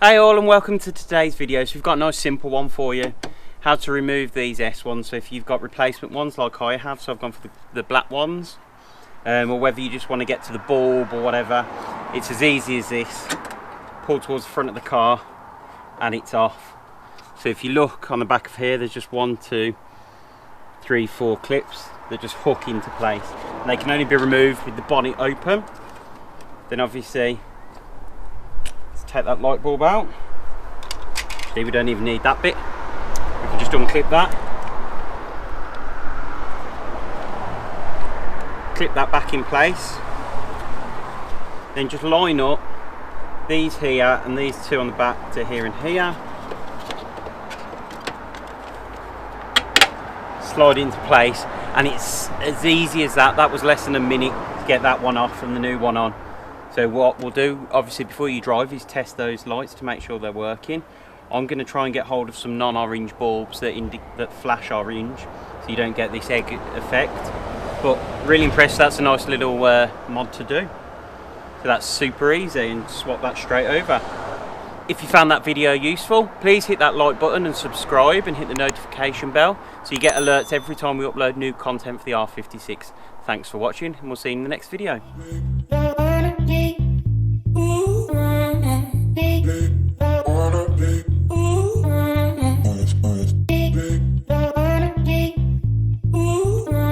Hey all, and welcome to today's video. So we've got a nice simple one for you, how to remove these S ones. So if you've got replacement ones like I have, so I've gone for the black ones, or whether you just want to get to the bulb or whatever, it's as easy as this. Pull towards the front of the car and it's off. So if you look on the back of here, there's just 1, 2, 3, 4 clips that just hook into place, and they can only be removed with the bonnet open. Then obviously take that light bulb out. See, we don't even need that bit. We can just unclip that. Clip that back in place. Then just line up these here and these two on the back to here and here. Slide into place, and it's as easy as that. That was less than a minute to get that one off and the new one on. So what we'll do, obviously, before you drive, is test those lights to make sure they're working. I'm going to try and get hold of some non-orange bulbs that flash orange, so you don't get this egg effect. But really impressed, that's a nice little mod to do. So that's super easy, and swap that straight over. If you found that video useful, please hit that like button and subscribe, and hit the notification bell so you get alerts every time we upload new content for the R56. Thanks for watching, and we'll see you in the next video.